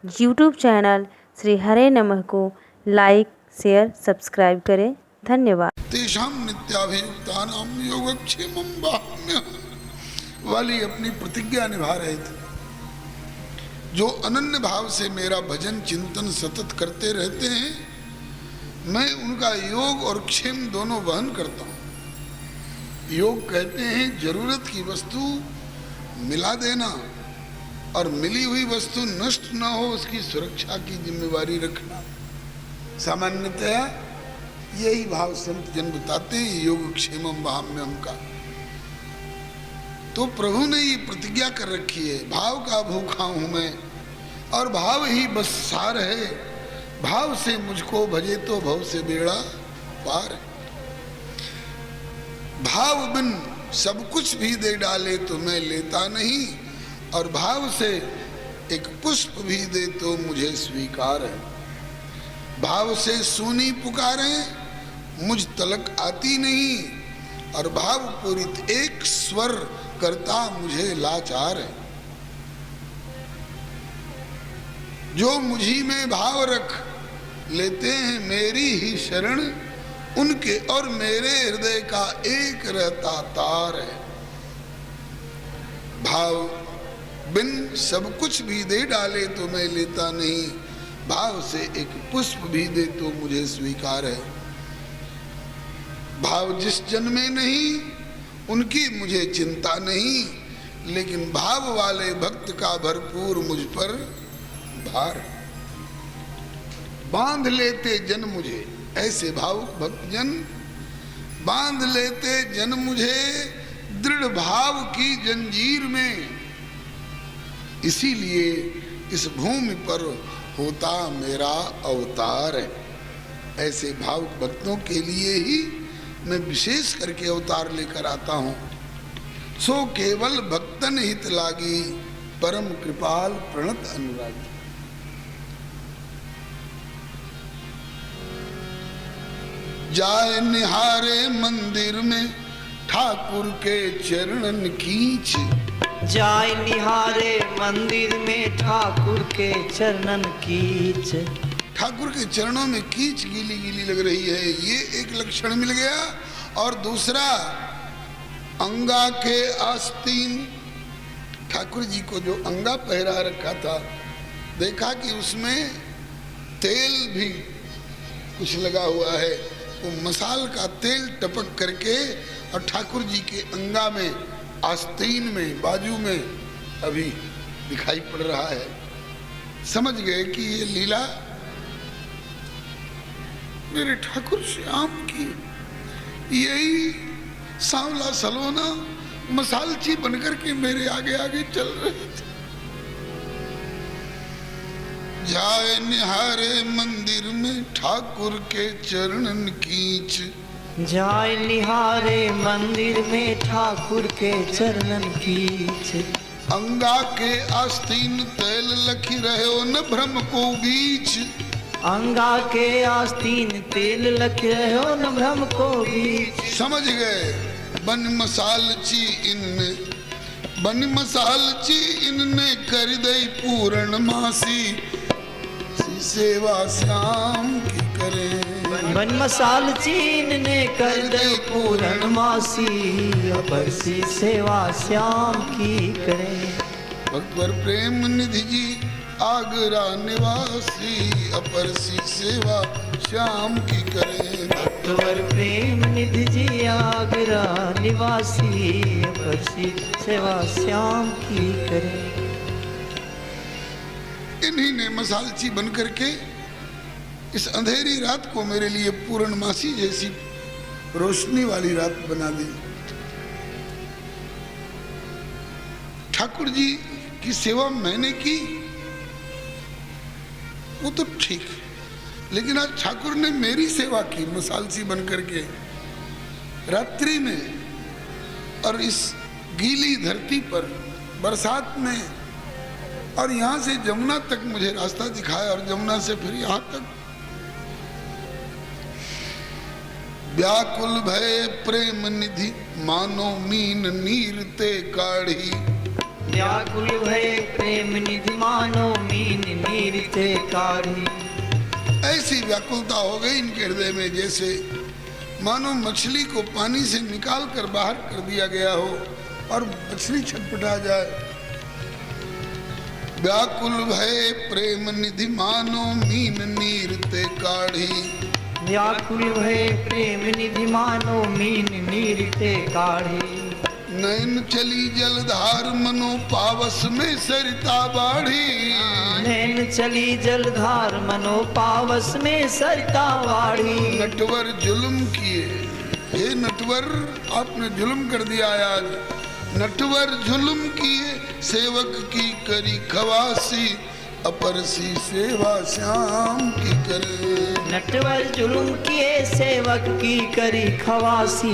YouTube channel Shri हरे नमः को like, share, subscribe करें। धन्यवाद। तेषां नित्याभियुक्तानां योगक्षेमं वहाम्य वाली अपनी प्रतिज्ञा निभा रहे थे। जो अनन्य भाव से मेरा भजन चिंतन सतत करते रहते हैं, मैं उनका योग और क्षेम दोनों वहन करता हूँ। योग कहते हैं जरूरत की वस्तु मिला देना और मिली हुई वस्तु नष्ट न हो उसकी सुरक्षा की जिम्मेवारी रखना। सामान्यतया यही भाव संत जन बताते हैं, योग क्षेमम वहाम्यम का। तो प्रभु ने ये प्रतिज्ञा कर रखी है, भाव का भूखा हूं मैं और भाव ही बस सार है। भाव से मुझको भजे तो भव से बेड़ा पार। भाव बिन सब कुछ भी दे डाले तो मैं लेता नहीं, और भाव से एक पुष्प भी दे तो मुझे स्वीकार है। भाव से सुनी पुकारे मुझ तलक आती नहीं, और भाव पूरित एक स्वर करता मुझे लाचार है। जो मुझी में भाव रख लेते हैं मेरी ही शरण, उनके और मेरे हृदय का एक रहता तार है। भाव बिन सब कुछ भी दे डाले तो मैं लेता नहीं, भाव से एक पुष्प भी दे तो मुझे स्वीकार है। भाव जिस जन में नहीं उनकी मुझे चिंता नहीं, लेकिन भाव वाले भक्त का भरपूर मुझ पर भार। बांध लेते जन मुझे, ऐसे भावुक भक्त जन बांध लेते जन मुझे दृढ़ भाव की जंजीर में। इसीलिए इस भूमि पर होता मेरा अवतार है। ऐसे भावुक भक्तों के लिए ही मैं विशेष करके अवतार लेकर आता हूँ। सो केवल भक्तन हित लागी, परम कृपाल प्रणत अनुरागी। जाए निहारे मंदिर में ठाकुर के चरणन कीच। जाए निहारे मंदिर में ठाकुर के चरणन कीच। ठाकुर के चरणों में कीच गीली गीली लग रही है, ये एक लक्षण मिल गया। और दूसरा, अंगा के आस्तीन, ठाकुर जी को जो अंगा पहरा रखा था, देखा कि उसमें तेल भी कुछ लगा हुआ है। वो मसाल का तेल टपक करके और ठाकुर जी के अंगा में, आस्तीन में, बाजू में अभी दिखाई पड़ रहा है। समझ गए कि ये लीला मेरे ठाकुर श्याम की, यही सांवला सलोना मसालची बनकर के मेरे आगे आगे चल रहे थे। जाए निहारे मंदिर में ठाकुर के चरणन कीच। जाए निहारे मंदिर में ठाकुर के चरणन कीच। अंगा के आस्तीन तेल लखी रहे हो न भ्रम को बीच। अंगा के आस्तीन तेल लख रहे हो न भ्रम को बीच। समझ गए, बन मसालची इनने, बन मसालची इनने कर दई पूर्ण मासी। सेवा श्याम की करे, बन मसाल चीन ने कर दे पूर्ण मासी। अपर सी सेवा श्याम की करे। भक्तवर प्रेम निधि जी आगरा निवासी, अपर सी सेवा श्याम की करे। भक्तवर प्रेम निधि जी आगरा निवासी, अपर सी सेवा श्याम की करे। इन्हीं ने मसालची बन करके इस अंधेरी रात को मेरे लिए पूर्णमासी जैसी रोशनी वाली रात बना दी। ठाकुर जी की सेवा मैंने की वो तो ठीक है, लेकिन आज ठाकुर ने मेरी सेवा की मसालची बन करके रात्रि में, और इस गीली धरती पर बरसात में, और यहाँ से जमुना तक मुझे रास्ता दिखाया, और जमुना से फिर यहाँ तक। व्याकुल भय प्रेम निधि मानो मीन नीर ते काढ़ी। व्याकुल भय प्रेम निधि मानो मीन नीर ते काढ़ी। ऐसी व्याकुलता हो गई इनके हृदय में जैसे मानो मछली को पानी से निकाल कर बाहर कर दिया गया हो और मछली छटपटा जाए। व्याकुल भय प्रेम निधि मानो मीन नीर ते काढ़ी। व्याकुल भय प्रेम निधि मानो मीन नीर ते काढ़ी। नैन चली जलधार मनो पावस में सरिता बाढ़ी। नैन चली जलधार मनो पावस में सरिता बाढ़ी। नटवर जुल्म किए, हे नटवर आपने जुल्म कर दिया आज। नटवर जुल्म किए सेवक की करी खवासी, अपरसी सेवा श्याम की करे। नटवर जुल्म किए सेवक की करी खवासी,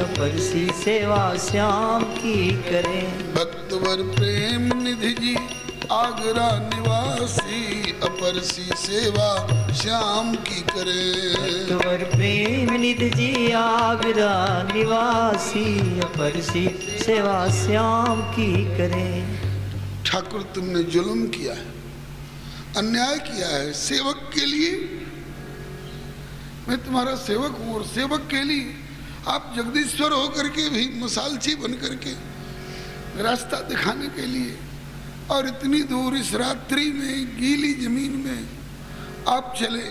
अपरसी सेवा श्याम की करे। भक्तवर प्रेम निधि जी आगरा निवासी, अपरसी सेवा श्याम की करे। भक्तवर प्रेम निधि जी आगरा निवासी, अपरसी सेवा श्याम की करे। ठाकुर तुमने जुल्म किया है, अन्याय किया है सेवक के लिए। मैं तुम्हारा सेवक हूं और सेवक के लिए आप जगदीश्वर होकर के भी मसालची बन करके रास्ता दिखाने के लिए और इतनी दूर इस रात्रि में गीली जमीन में आप चले।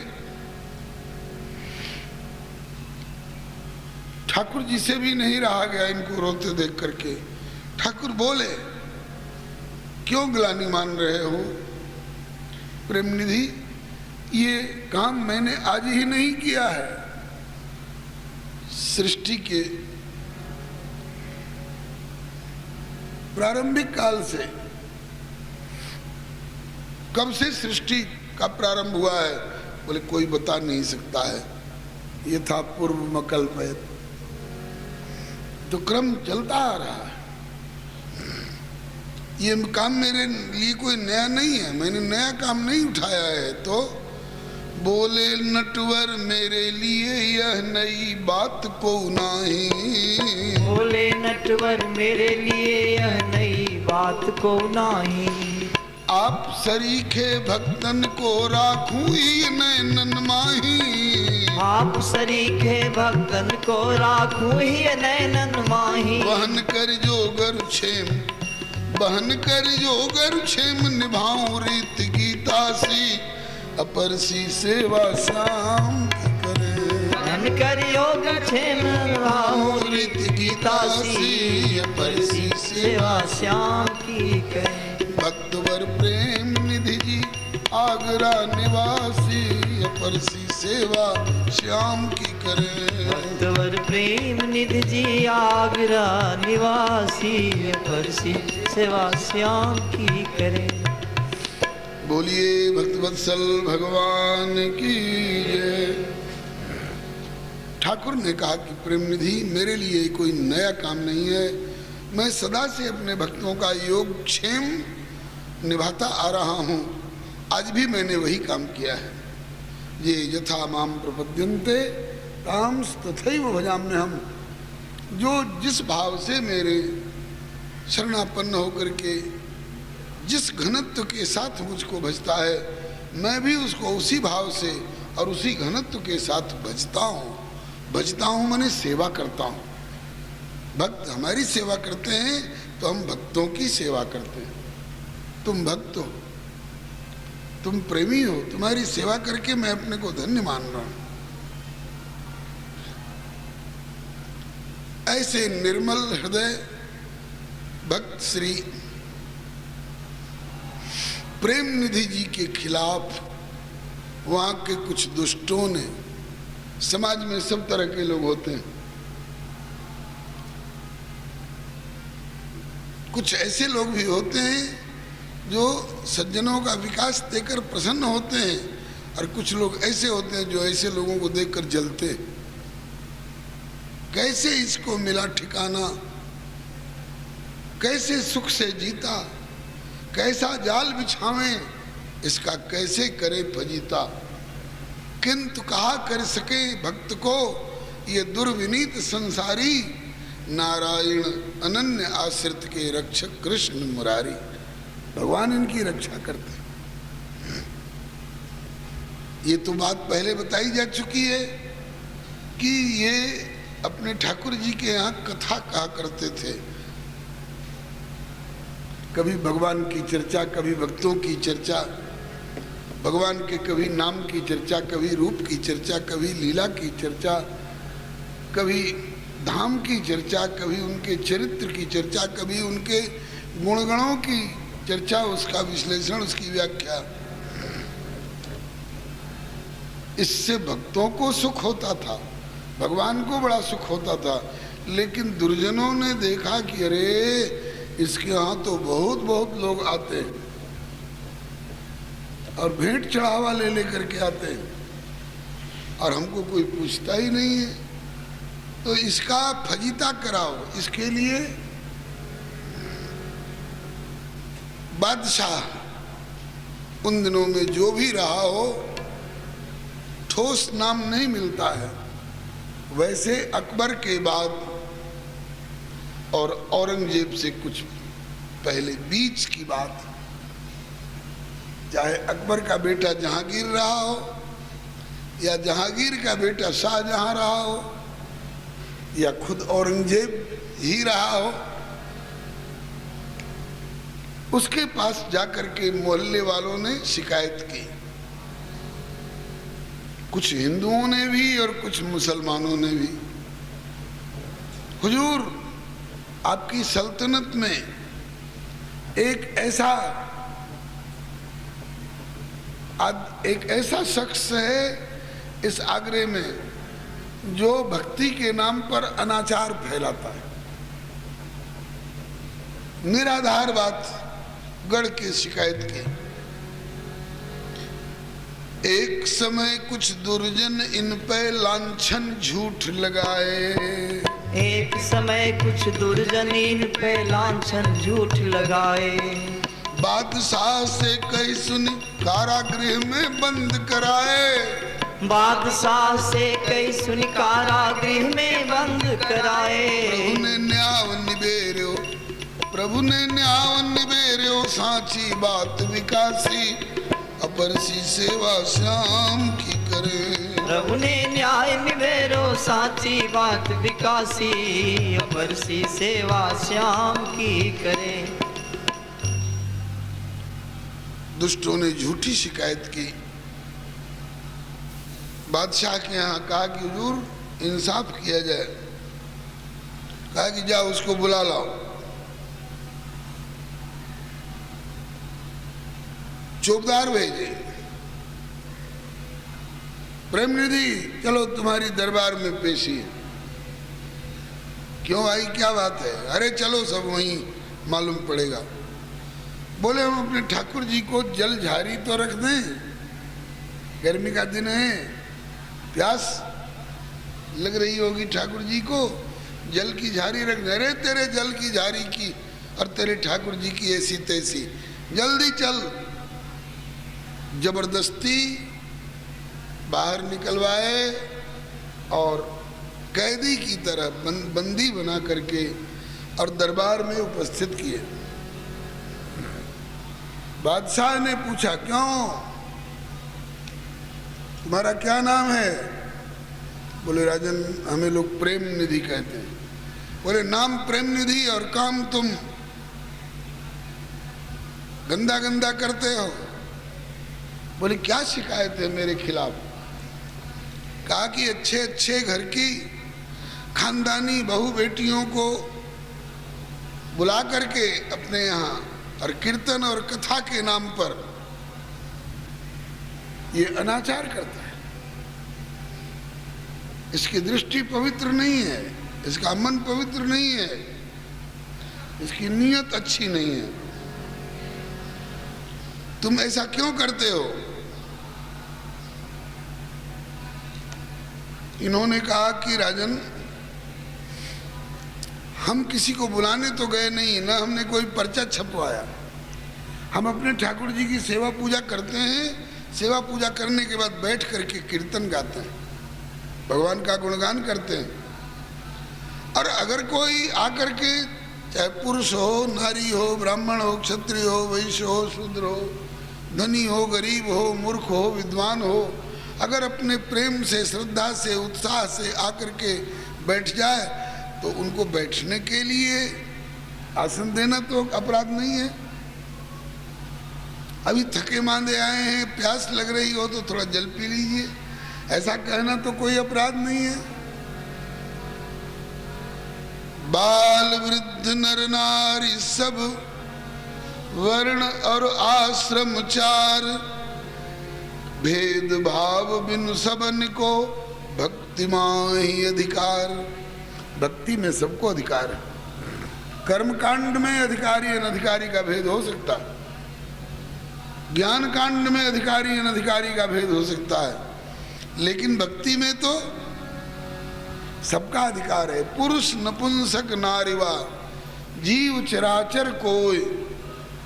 ठाकुर जी से भी नहीं रहा गया इनको रोते देख करके। ठाकुर बोले, क्यों ग्लानि मान रहे हो प्रेम निधि, ये काम मैंने आज ही नहीं किया है। सृष्टि के प्रारंभिक काल से, कब से सृष्टि का प्रारंभ हुआ है बोले कोई बता नहीं सकता है। ये था पूर्व मकल्पयत, तो क्रम चलता आ रहा है। ये काम मेरे लिए कोई नया नहीं है, मैंने नया काम नहीं उठाया है। तो बोले नटवर मेरे लिए यह नई बात को नहीं। बोले नटवर मेरे लिए यह नई बात को नहीं। आप सरीखे भक्तन को राखूं ही नैनन माही। आप सरीखे भक्तन को राखूं ही नैनन माही। वहन कर जोगर क्षेम, बहन कर जोगर क्षेम निभाऊं रीत गीतासी, अपरसी सेवा श्याम की करे। बहन कर योग क्षेम निभाऊं रीत गीतासी, अपरसी सेवा श्याम की करे। भक्तवर प्रेम निधि जी आगरा निवासी, अपरसी सेवा श्याम की करे। भक्तवर प्रेम निधि जी आगरा निवासी, अपरसी सेवा श्याम की करे। बोलिए भक्तवत्सल भगवान की जय। ठाकुर ने कहा कि प्रेम निधि मेरे लिए कोई नया काम नहीं है। मैं सदा से अपने भक्तों का योग क्षेम निभाता आ रहा हूँ। आज भी मैंने वही काम किया है। ये यथा माम प्रपद्यन्ते ताम तथैव भजाम्यहम्। जो जिस भाव से मेरे शरणापन्न होकर के जिस घनत्व के साथ मुझको भजता है, मैं भी उसको उसी भाव से और उसी घनत्व के साथ भजता हूँ। भजता हूँ माने सेवा करता हूँ। भक्त हमारी सेवा करते हैं तो हम भक्तों की सेवा करते हैं। तुम भक्त हो, तुम प्रेमी हो, तुम्हारी सेवा करके मैं अपने को धन्य मान रहा हूं। ऐसे निर्मल हृदय भक्त श्री प्रेम निधि जी के खिलाफ वहां के कुछ दुष्टों ने, समाज में सब तरह के लोग होते हैं, कुछ ऐसे लोग भी होते हैं जो सज्जनों का विकास देखकर प्रसन्न होते हैं, और कुछ लोग ऐसे होते हैं जो ऐसे लोगों को देखकर जलते हैं। कैसे इसको मिला ठिकाना, कैसे सुख से जीता, कैसा जाल बिछावें, इसका कैसे करे फजीता। किंतु कहा कर सके भक्त को ये दुर्विनीत संसारी, नारायण अनन्य आश्रित के रक्षक कृष्ण मुरारी। भगवान इनकी रक्षा करते हैं। ये तो बात पहले बताई जा चुकी है कि ये अपने ठाकुर जी के यहाँ कथा कहा करते थे। कभी भगवान की चर्चा, कभी भक्तों की चर्चा, भगवान के कभी नाम की चर्चा, कभी रूप की चर्चा, कभी लीला की चर्चा, कभी धाम की चर्चा, कभी उनके चरित्र की चर्चा, कभी उनके गुणगणों की चर्चा, उसका विश्लेषण, उसकी व्याख्या। इससे भक्तों को सुख होता था, भगवान को बड़ा सुख होता था। लेकिन दुर्जनों ने देखा कि अरे इसके यहाँ तो बहुत बहुत लोग आते हैं और भेंट चढ़ावा ले लेकर के आते हैं और हमको कोई पूछता ही नहीं है, तो इसका फजीता कराओ। इसके लिए बादशाह उन दिनों में जो भी रहा हो, ठोस नाम नहीं मिलता है। वैसे अकबर के बाद और औरंगजेब से कुछ पहले बीच की बात, चाहे अकबर का बेटा जहांगीर रहा हो या जहांगीर का बेटा शाहजहां रहा हो या खुद औरंगजेब ही रहा हो, उसके पास जाकर के मोहल्ले वालों ने शिकायत की। कुछ हिंदुओं ने भी और कुछ मुसलमानों ने भी, हुजूर आपकी सल्तनत में एक ऐसा शख्स है इस आगरे में जो भक्ति के नाम पर अनाचार फैलाता है। निराधार बात गढ़ के शिकायत की। एक समय कुछ दुर्जन इन पे लांछन झूठ लगाए, एक समय कुछ दुर्जन इन पे लांछन झूठ लगाए। बादशाह से कई सुनी कारागृह में बंद कराए, बादशाह से कई सुनी कारागृह में बंद कराए। प्रभु ने न्याय निबेरो, प्रभु ने न्याय निबेरो, साची बात विकासी, अपरसी सेवा श्याम की करे। प्रभु ने न्याय निबेरो, साची बात विकासी, अपरसी सेवा श्याम की करे। दुष्टों ने झूठी शिकायत की। बादशाह के यहाँ कहा कि हुजूर इंसाफ किया जाए। कहा कि जाओ उसको बुला लाओ। चौकीदार भेजे, प्रेम निधि चलो तुम्हारी दरबार में पेशी है। क्यों आई, क्या बात है? अरे चलो सब वहीं मालूम पड़ेगा। बोले हम अपने ठाकुर जी को जल झारी तो रख दें, गर्मी का दिन है, प्यास लग रही होगी ठाकुर जी को, जल की झारी रख दे। अरे तेरे जल की झारी की और तेरे ठाकुर जी की ऐसी तैसी, जल्दी चल। जबरदस्ती बाहर निकलवाए और कैदी की तरह बंदी बना करके और दरबार में उपस्थित किए। बादशाह ने पूछा क्यों, तुम्हारा क्या नाम है? बोले राजन हमें लोग प्रेम निधि कहते हैं। बोले नाम प्रेम निधि और काम तुम गंदा गंदा करते हो। बोले क्या शिकायत है मेरे खिलाफ? कहा कि अच्छे अच्छे घर की खानदानी बहू बेटियों को बुला करके अपने यहाँ और कीर्तन और कथा के नाम पर ये अनाचार करता है। इसकी दृष्टि पवित्र नहीं है, इसका मन पवित्र नहीं है, इसकी नीयत अच्छी नहीं है। तुम ऐसा क्यों करते हो? इन्होंने कहा कि राजन हम किसी को बुलाने तो गए नहीं, ना हमने कोई पर्चा छपवाया। हम अपने ठाकुर जी की सेवा पूजा करते हैं, सेवा पूजा करने के बाद बैठ करके कीर्तन गाते हैं, भगवान का गुणगान करते हैं। और अगर कोई आकर के चाहे पुरुष हो, नारी हो, ब्राह्मण हो, क्षत्रिय हो, वैश्य हो, शूद्र हो, धनी हो, गरीब हो, मूर्ख हो, विद्वान हो, अगर अपने प्रेम से, श्रद्धा से, उत्साह से आकर के बैठ जाए तो उनको बैठने के लिए आसन देना तो अपराध नहीं है। अभी थके मांदे आए हैं, प्यास लग रही हो तो थोड़ा जल पी लीजिए, ऐसा कहना तो कोई अपराध नहीं है। बाल वृद्ध नर नारी सब वर्ण और आश्रम चार, भेद भाव बिन सबन को भक्ति माही अधिकार। भक्ति में सबको अधिकार है। कर्म कांड में अधिकारी अनधिकारी का भेद हो सकता है, ज्ञान कांड में अधिकारी अनधिकारी का भेद हो सकता है, लेकिन भक्ति में तो सबका अधिकार है। पुरुष नपुंसक नारीवा जीव चराचर कोय,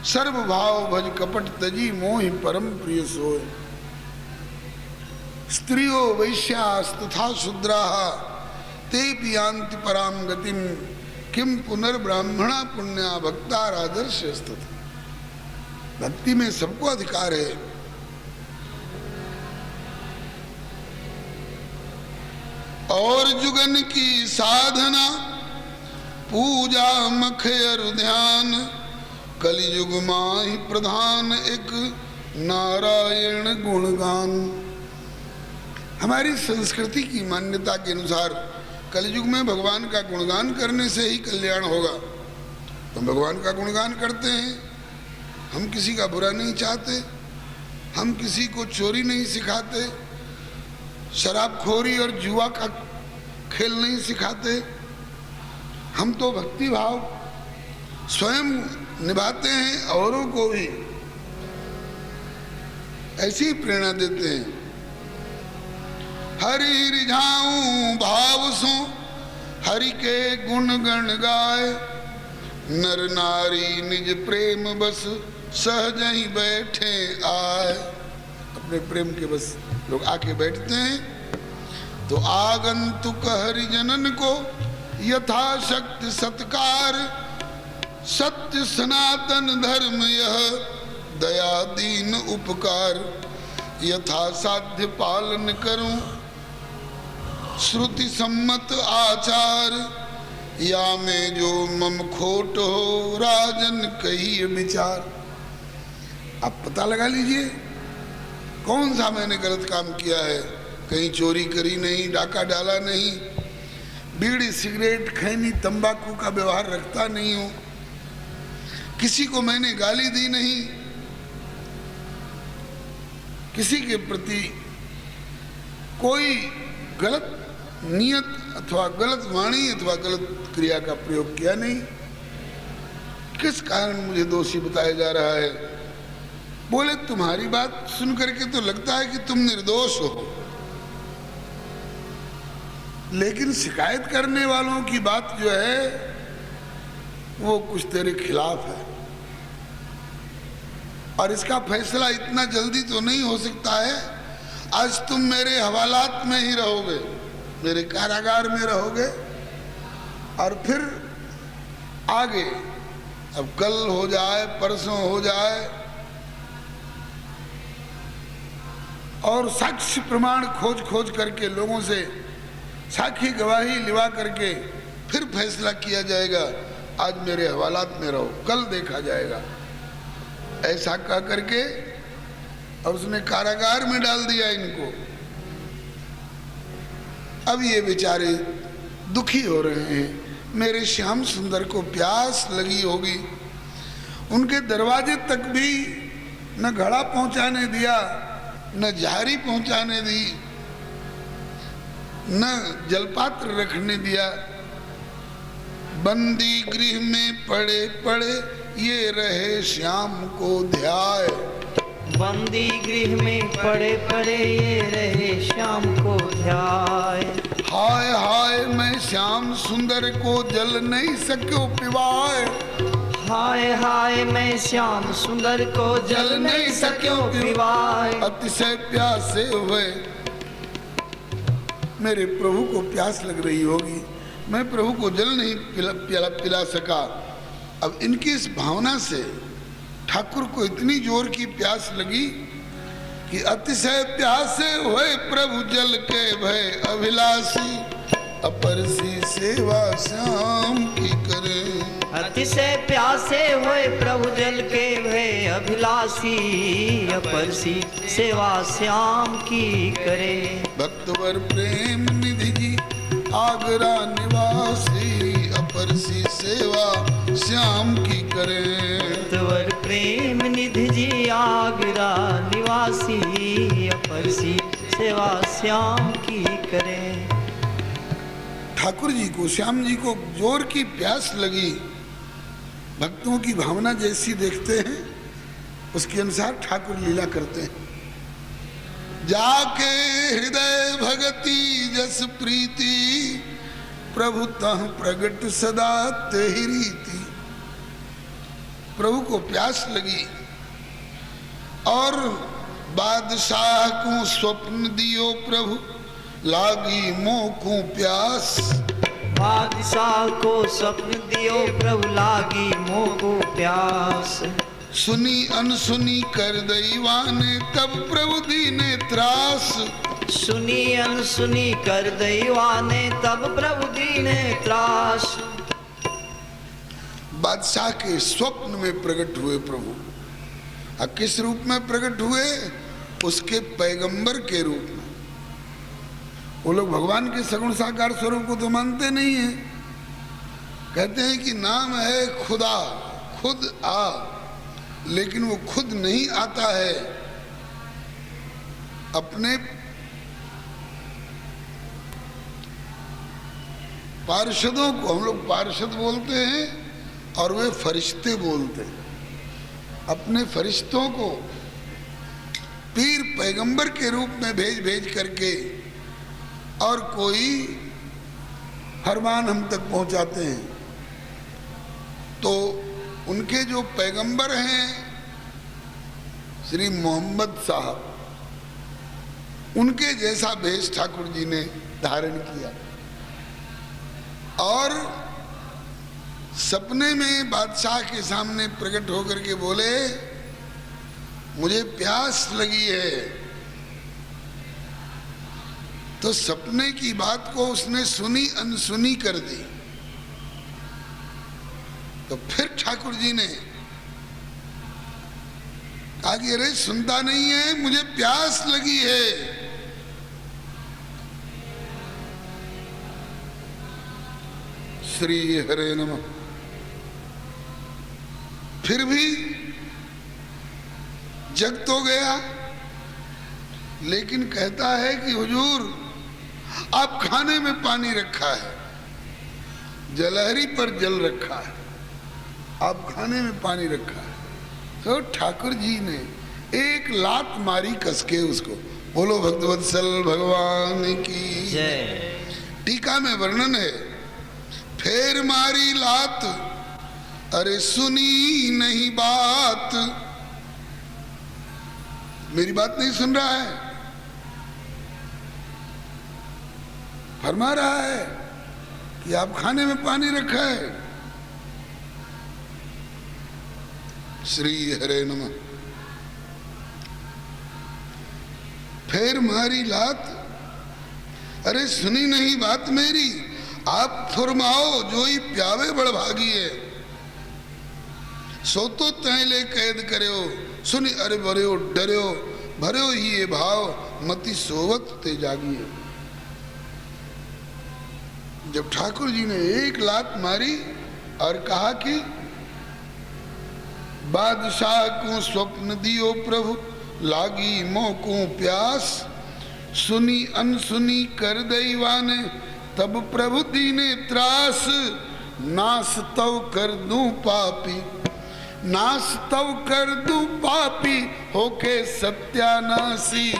सर्व भाव भज कपट तजी मोहि परम प्रिय सोय। स्त्रियो वैश्यास्तथा शूद्राः ते यान्ति पराम गतिम, किम पुनर्ब्राह्मणा पुण्या भक्ता आदर्शस्तथा। भक्ति में सबको अधिकार है। और जुगन की साधना पूजा मखयर ध्यान, कलियुग माहि प्रधान एक नारायण गुणगान। हमारी संस्कृति की मान्यता के अनुसार कलियुग में भगवान का गुणगान करने से ही कल्याण होगा। हम भगवान का गुणगान करते हैं, हम किसी का बुरा नहीं चाहते, हम किसी को चोरी नहीं सिखाते, शराबखोरी और जुआ का खेल नहीं सिखाते। हम तो भक्ति भाव स्वयं निभाते हैं, औरों को भी ऐसी ही प्रेरणा देते हैं। हरि रिझाऊं भाव सो हरि के गुण गण गाय, नर नारी निज प्रेम बस सहज ही बैठे आए। अपने प्रेम के बस लोग आके बैठते हैं तो आगंतुक हरिजनन को यथाशक्ति सत्कार, सत्य सनातन धर्म यह दया दीन उपकार, यथा साध्य पालन करूं श्रुति सम्मत आचार, या में जो मम खोट हो राजन कही विचार। आप पता लगा लीजिए कौन सा मैंने गलत काम किया है। कहीं चोरी करी नहीं, डाका डाला नहीं, बीड़ी सिगरेट खैनी तंबाकू का व्यवहार रखता नहीं हूं, किसी को मैंने गाली दी नहीं, किसी के प्रति कोई गलत नियत अथवा गलत वाणी अथवा गलत क्रिया का प्रयोग किया नहीं। किस कारण मुझे दोषी बताया जा रहा है? बोले तुम्हारी बात सुन करके तो लगता है कि तुम निर्दोष हो, लेकिन शिकायत करने वालों की बात जो है वो कुछ तेरे खिलाफ है, और इसका फैसला इतना जल्दी तो नहीं हो सकता है। आज तुम मेरे हवालात में ही रहोगे, मेरे कारागार में रहोगे, और फिर आगे अब कल हो जाए परसों हो जाए और साक्ष्य प्रमाण खोज खोज करके लोगों से साक्षी गवाही लिवा करके फिर फैसला किया जाएगा। आज मेरे हवालात में रहो, कल देखा जाएगा। ऐसा कह करके और उसने कारागार में डाल दिया इनको। अब ये बेचारे दुखी हो रहे हैं। मेरे श्याम सुंदर को प्यास लगी होगी, उनके दरवाजे तक भी न घड़ा पहुंचाने दिया, न झारी पहुंचाने दी, न जलपात्र रखने दिया। बंदी गृह में पड़े पड़े ये रहे श्याम को ध्याय। बंदी गृह में पड़े पड़े ये रहे श्याम को ध्याय। हाय हाय मैं श्याम सुंदर को जल नहीं सक्यो पिवाए। हाय हाय मैं श्याम सुंदर को जल नहीं सक्यो पिवाए। अतिशय प्यासे हुए। मेरे प्रभु को प्यास लग रही होगी, मैं प्रभु को जल नहीं पिला सका। अब इनकी इस भावना से ठाकुर को इतनी जोर की प्यास लगी कि अतिशय प्यासे हुए प्रभु जल के भय अभिलाषी अपरसी सेवा श्याम की करे। अतिशय प्यासे हुए प्रभु जल के भय अभिलाषी अपरसी सेवा श्याम की करे। भक्तवर प्रेम निधि जी आगरा निवासी अपरसी सेवा श्याम की करे। भक्तवर प्रेम निधि जी आगरा निवासी अपरसी सेवा श्याम की करे। ठाकुर जी को, श्याम जी को जोर की प्यास लगी। भक्तों की भावना जैसी देखते हैं उसके अनुसार ठाकुर लीला करते हैं। जाके हृदय भगति जस प्रीति प्रभु तह प्रगट सदा तेहि रीति। प्रभु को प्यास लगी और बादशाह को स्वप्न दियो प्रभु लागी मोह को प्यास। बादशाह को स्वप्न दियो प्रभु लागी मोह को प्यास। सुनी अनसुनी कर दैवाने तब प्रभु दीने त्रास। सुनी अनसुनी कर दैवाने तब प्रभु दीने त्रास। बादशाह के स्वप्न में प्रकट हुए प्रभु। अब किस रूप में प्रकट हुए? उसके पैगंबर के रूप में। वो लोग भगवान के सगुण साकार स्वरूप को तो मानते नहीं है, कहते हैं कि नाम है खुदा, खुद आ, लेकिन वो खुद नहीं आता है। अपने पार्षदों को हम लोग पार्षद बोलते हैं और वे फरिश्ते बोलते हैं। अपने फरिश्तों को पीर पैगंबर के रूप में भेज करके और कोई फरमान हम तक पहुंचाते हैं। तो उनके जो पैगंबर हैं श्री मोहम्मद साहब, उनके जैसा भेष ठाकुर जी ने धारण किया और सपने में बादशाह के सामने प्रकट होकर के बोले मुझे प्यास लगी है। तो सपने की बात को उसने सुनी अनसुनी कर दी। तो फिर ठाकुर जी ने कहा कि अरे सुनता नहीं है, मुझे प्यास लगी है। श्री हरे नमः। फिर भी जग तो गया, लेकिन कहता है कि हुजूर आप खाने में पानी रखा है, जलहरी पर जल रखा है, आप खाने में पानी रखा है। तो ठाकुर जी ने एक लात मारी कसके उसको। बोलो भक्तवत्सल भगवान की जय। टीका में वर्णन है, फेर मारी लात अरे सुनी नहीं बात। मेरी बात नहीं सुन रहा है, फरमा रहा है कि आप खाने में पानी रखा है। श्री हरे नमः। फिर मारी लात अरे सुनी नहीं बात मेरी, आप फरमाओ जो ही प्यावे बड़भागी है। सो तो तैले कैद करो सुनी अरे बर्यो डर्यो भर्यो ही ये भाव मति सोवत ते जागी है। जब ठाकुर जी ने एक लात मारी और कहा कि बादशाह को स्वप्न दियो प्रभु लागी मोह को प्यास। सुनी अनसुनी कर दैवाने तब प्रभु दीने त्रास। नास तव कर दूं पापी, नास तव कर दूं पापी होके सत्यानाशी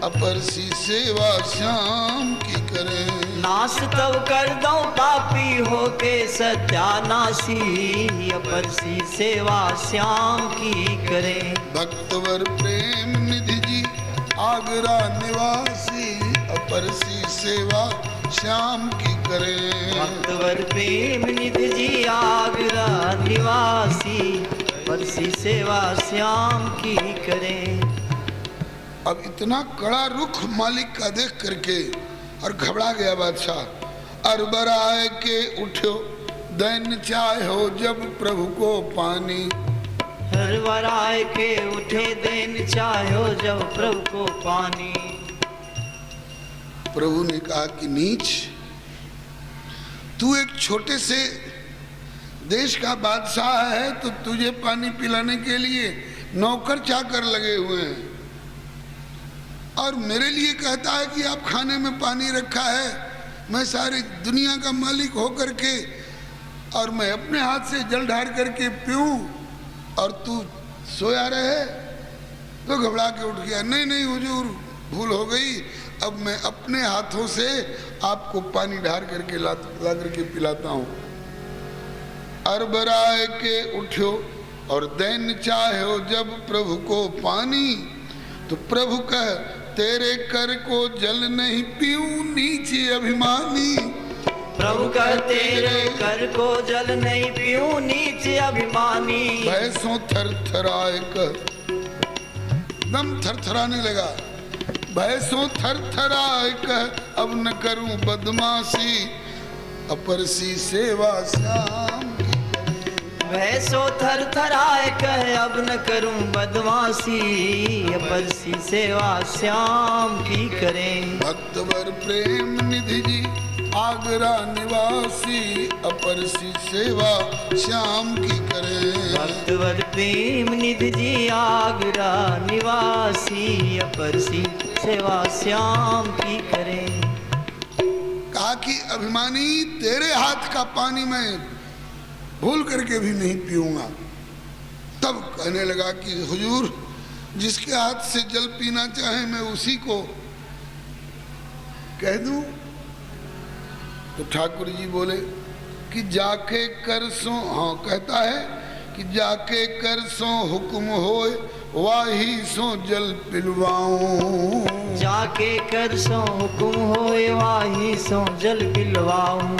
अपरसी सेवा श्याम की करे। नाश तब कर दो पापी होके सत्यानाशी अपरसी सेवा श्याम की करे। भक्तवर प्रेम निधि जी आगरा निवासी अपरसी सेवा श्याम की करे। भक्तवर प्रेम निधि जी आगरा निवासी अपरसी सेवा श्याम की करे। अब इतना कड़ा रुख मालिक का देख करके और घबरा गया बादशाह। अरबराए के उठो दैन्य चाहो जब प्रभु को पानी। हरवराय के उठे देन चाहो जब प्रभु को पानी। प्रभु ने कहा कि नीच, तू एक छोटे से देश का बादशाह है तो तुझे पानी पिलाने के लिए नौकर चाकर लगे हुए हैं, और मेरे लिए कहता है कि आप खाने में पानी रखा है। मैं सारी दुनिया का मालिक होकर के और मैं अपने हाथ से जल ढार करके पीऊं और तू सोया रहे। तो घबरा के उठ गया, नहीं नहीं हुजूर, भूल हो गई, अब मैं अपने हाथों से आपको पानी ढार करके ला करके पिलाता हूँ। अरबराए के उठो और दैन्य चाहो जब प्रभु को पानी। तो प्रभु कह तेरे कर को जल नहीं पीऊं नीचे अभिमानी। प्रभु कह तेरे कर को जल नहीं पीऊं नीचे अभिमानी। भैंसों थर थराए कर, दम थरथराने लगा। भैंसों थर थराए कह अब न करूं बदमाशी, अपरसी सेवा श्याम। भैंसो थर थराए कह अब न करूं बदमाशी, अपरसी सेवा श्याम की करें। भक्तवर प्रेम निधि जी आगरा निवासी, अपरसी सेवा श्याम की करें। भक्तवर प्रेम निधि जी आगरा निवासी, अपरसी सेवा श्याम की करें। कहा कि अभिमानी, तेरे हाथ का पानी मैं भूल करके भी नहीं पीऊंगा। तब कहने लगा कि हुजूर, जिसके हाथ से जल पीना चाहे मैं उसी को कह दूं। तो ठाकुर जी बोले कि जाके कर सो, हाँ कहता है कि जाके कर सो हुक्म होए वाही सो जल पिलवाऊं। जाके कर सो हुक्म होए वाही सो जल पिलवाऊं।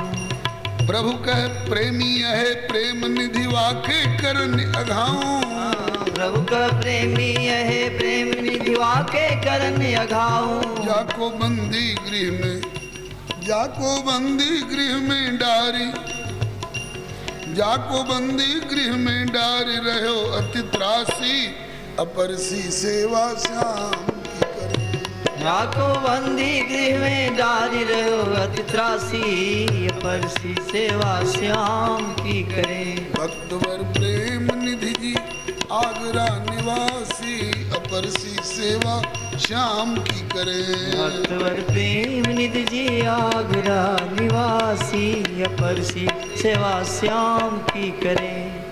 प्रभु कह प्रेमी है प्रेम निधि वाके करन अघाऊं। प्रभु का प्रेमी है प्रेम निधि वाके करन अघाऊं। जाको बंदी गृह में, जाको बंदी गृह में डारी, जाको बंदी गृह में डारी रहो अति त्रासी, अपरसी सेवा श्याम की करें। जाको बंदी गृह में डारी रहो अति त्रासी, अपरसी सेवा श्याम की करें। भक्तवर प्रेम निधि जी आगरा निवासी, अपरसी सेवा श्याम की करें। भक्तवर प्रेम निधि जी आगरा निवासी, अपरसी सेवा श्याम की करें।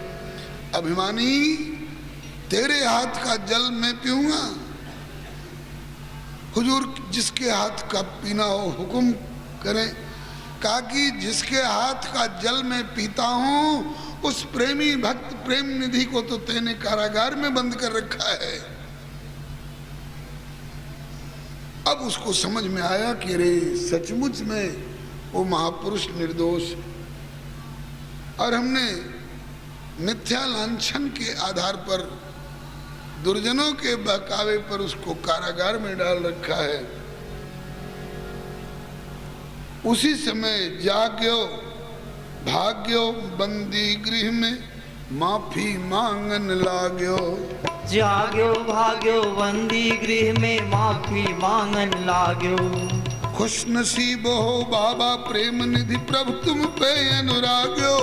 अभिमानी, तेरे हाथ का जल मैं पीऊंगा। हुजूर, जिसके हाथ का पीना हो हुक्म करें। कहा कि जिसके हाथ का जल मैं पीता हूं उस प्रेमी भक्त प्रेम निधि को तो तेने कारागार में बंद कर रखा है। अब उसको समझ में आया कि रे सचमुच में वो महापुरुष निर्दोष, और हमने मिथ्या लांछन के आधार पर दुर्जनों के बहकावे पर उसको कारागार में डाल रखा है। उसी समय जाग्यो भाग्यो बंदी गृह में माफी मांगन लाग्यो। जाग्यो भाग्यो बंदी गृह में माफी मांगन लाग्यो। खुश नसीब हो बाबा प्रेम निधि प्रभु तुम पे अनुराग्यो।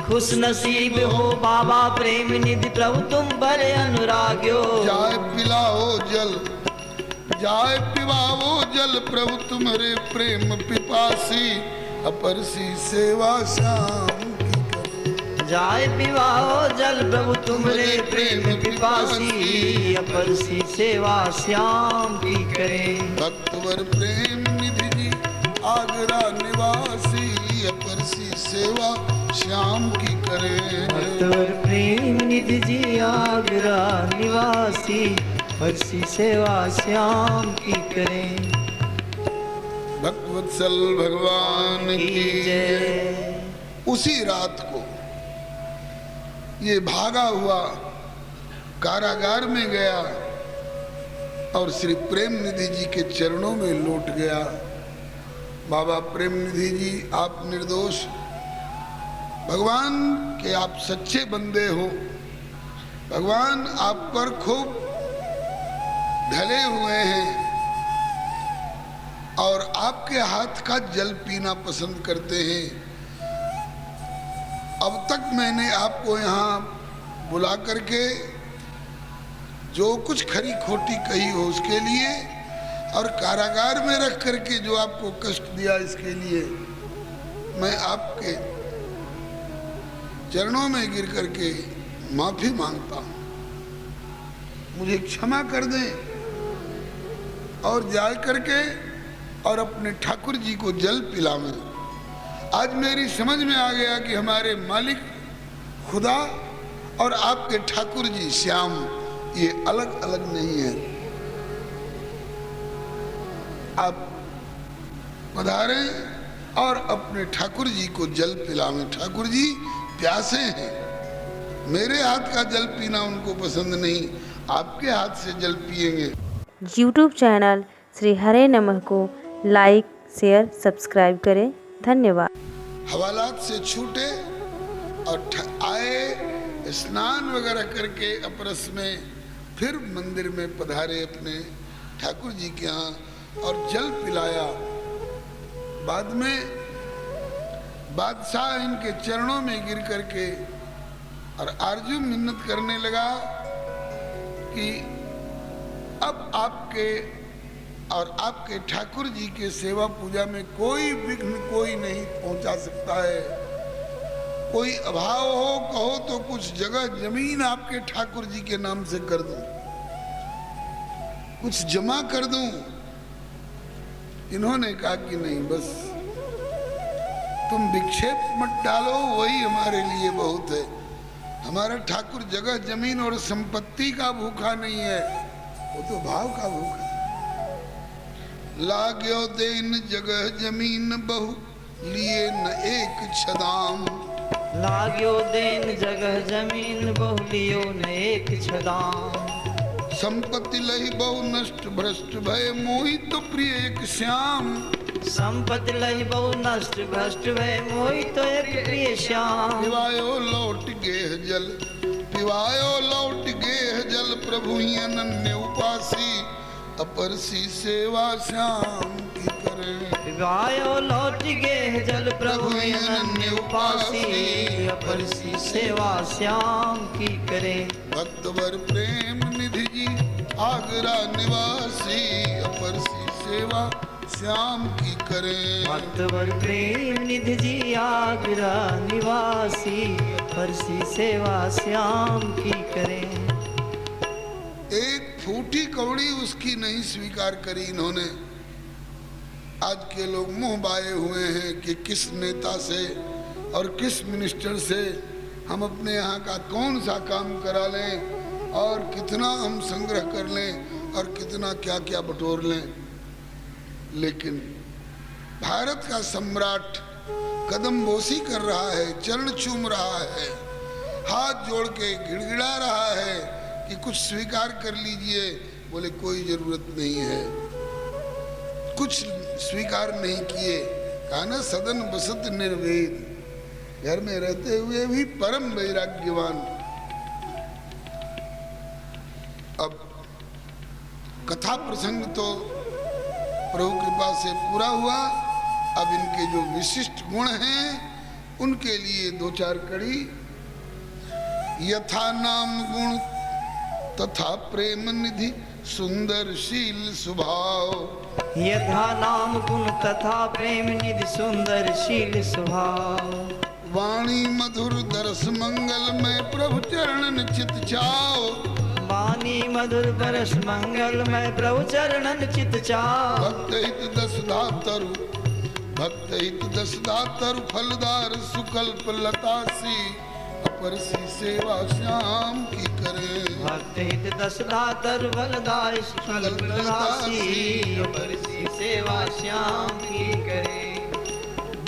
खुश नसीब हो बाबा प्रेम निधि प्रभु तुम पर अनुराग्यो। जाय पिलाओ जल, जाय पिवाओ जल प्रभु तुम्हारे प्रेम पिपासी, अपरसी सेवा श्याम की करें। जाय पिवाओ जल प्रभु तुम्हारे प्रेम पिपासी, अपरसी सेवा श्याम की करें। भक्तवर प्रेम निधि जी आगरा निवासी, अपरसी सेवा श्याम की करें। भक्तवर प्रेम निधि जी आगरा निवासी, अपरसी सेवा श्याम की करें। भक्तवत्सल भगवान की जय। उसी रात को ये भागा हुआ कारागार में गया और श्री प्रेम निधि जी के चरणों में लौट गया। बाबा प्रेम निधि जी, आप निर्दोष, भगवान के आप सच्चे बंदे हो, भगवान आप पर खूब ढले हुए हैं और आपके हाथ का जल पीना पसंद करते हैं। अब तक मैंने आपको यहाँ बुला करके जो कुछ खरी खोटी कही हो उसके लिए, और कारागार में रख करके जो आपको कष्ट दिया इसके लिए मैं आपके चरणों में गिर करके माफी मांगता हूँ, मुझे क्षमा कर दें। और जा करके और अपने ठाकुर जी को जल पिलावें। आज मेरी समझ में आ गया कि हमारे मालिक खुदा और आपके ठाकुर जी श्याम ये अलग अलग नहीं है। आप पधारें और अपने ठाकुर जी को जल पिलावें। ठाकुर जी प्यासे हैं, मेरे हाथ का जल पीना उनको पसंद नहीं, आपके हाथ से जल पिएंगे। यूट्यूब चैनल श्री हरे नमः को लाइक, शेयर, सब्सक्राइब करें। धन्यवाद। हवालात से छूटे और आए, स्नान वगैरह करके अपरस में फिर मंदिर में पधारे अपने ठाकुर जी के यहाँ और जल पिलाया। बाद में बादशाह इनके चरणों में गिर करके और आरजू मिन्नत करने लगा कि अब आपके और आपके ठाकुर जी के सेवा पूजा में कोई विघ्न कोई नहीं पहुंचा सकता है। कोई अभाव हो कहो तो कुछ जगह जमीन आपके ठाकुर जी के नाम से कर दूं, कुछ जमा कर दूं। इन्होंने कहा कि नहीं, बस तुम विक्षेप मत डालो, वही हमारे लिए बहुत है। हमारा ठाकुर जगह जमीन और संपत्ति का भूखा नहीं है, वो तो भाव का भूखा है। लाग्यो देन जगह जमीन बहु, लिए न एक छदाम। लाग्यो देन जगह जमीन बहु, लियो न एक छदाम। संपत्ति लही बहु नष्ट भ्रष्ट भय, मोहि तो प्रिय एक श्याम। संपत्ति लही बहु नष्ट भ्रष्ट भय, मोहि तो एक प्रिय श्याम। पिवायो लौट गेह जल, पिवायो लौट गेह जल, प्रभु ही अनन्य उपासी, अपर सी सेवा श्याम की करे। पिवायो लौट गेह जल, प्रभु ही अनन्य उपासी, अपर सी सेवा श्याम की करे। भक्तवर प्रेम निधि जी आगरा निवासी, अपर सी सेवा श्याम की करे। भक्तवर प्रेम निधि जी आगरा निवासी, अपर सी सेवा श्याम की करे। एक फूटी कौड़ी उसकी नहीं स्वीकार करी इन्होंने। आज के लोग मुंह बाए हुए हैं कि किस नेता से और किस मिनिस्टर से हम अपने यहाँ का कौन सा काम करा लें और कितना हम संग्रह कर लें और कितना क्या क्या बटोर लें। लेकिन भारत का सम्राट कदम बोसी कर रहा है, चरण चूम रहा है, हाथ जोड़ के गिड़गिड़ा रहा है कि कुछ स्वीकार कर लीजिए। बोले कोई जरूरत नहीं है, कुछ स्वीकार नहीं किए। कहा ना, सदन बसत निर्वेद, घर में रहते हुए भी परम वैराग्यवान। अब कथा प्रसंग तो प्रभु कृपा से पूरा हुआ। अब इनके जो विशिष्ट गुण हैं उनके लिए दो चार कड़ी। यथा नाम गुण तथा प्रेम निधि, सुंदर शील स्वभाव। यथा नाम गुण तथा प्रेम निधि, सुंदर शील स्वभाव। वाणी मधुर दरस मंगल में, प्रभु चरणन चित चाओ। वाणी मधुर बरस मंगल में, प्रभु चरणन चित चाओ। भक्त हित दस दातरु, भक्त हित दस दातरु, फलदार सुकल्प लतासी, अपर सी सेवा श्याम की करे। भक्त हित दस दातर फलदार सुकल्प लतासी, अपर सी सेवा श्याम की करे।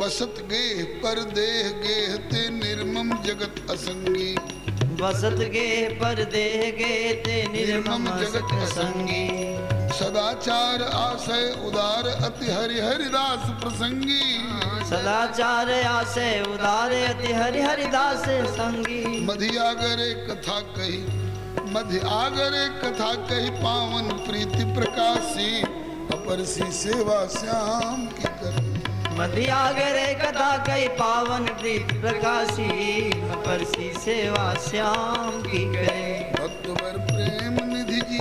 बसत गेह पर देह गेह ते, निर्मम जगत असंगी। बसत गेह पर देह गेह ते, निर्मम जगत असंगी। सदाचार आशय उदार अति हरि हरिदास प्रसंगी। सदाचार आशय उदार अति हरि हरिदास संगी। मधि आगरे कथा कही, मध्य आगरे कथा कही, पावन प्रीति प्रकाशी, अपरसी सेवा श्याम की करी। मध्य आगरे कथा कही, पावन प्रीति प्रकाशी, अपरसी सेवा श्याम की करे। भक्तवर प्रेम निधि जी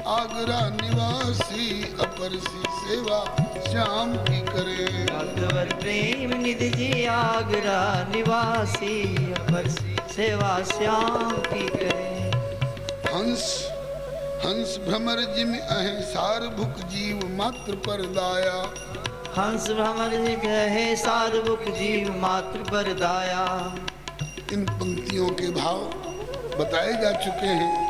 आगरा निवासी, अपरसी सेवा श्याम की करे। भक्तवर प्रेम निधि जी आगरा निवासी, अपरसी सेवा श्याम की करे। हंस हंस भ्रमर जिम अहे सारभुक जीव मात्र पर दाया। हंस भ्रमर है सार्वभुक जीव मात्र पर दाया। इन पंक्तियों के भाव बताए जा चुके हैं।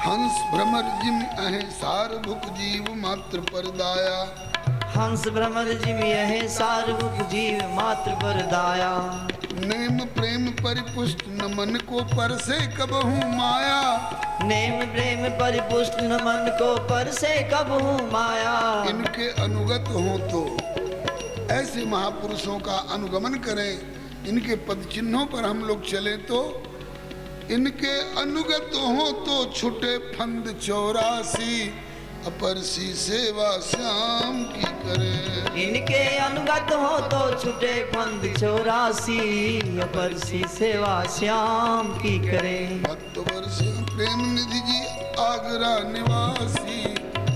हंस भ्रमर जिम अहे सारभुक जीव मात्र पर दाया। हंस भ्रमर जिम है सार्वभुक जीव मात्र पर दाया। नेम प्रेम परिपुष्ट न मन को परसे कबहू माया। नेम प्रेम परिपुष्ट न मन को परसे कबहू माया। इनके अनुगत हो तो ऐसे महापुरुषों का अनुगमन करें, इनके पद चिन्हों पर हम लोग चले तो, इनके अनुगत हो तो छुटे फंद 84, अपरसी सेवा श्याम की करे। इनके अनुगत हो तो छुटे फंद 84, अपरसी सेवा श्याम की करे। भक्तवर से प्रेम निधि जी आगरा निवासी,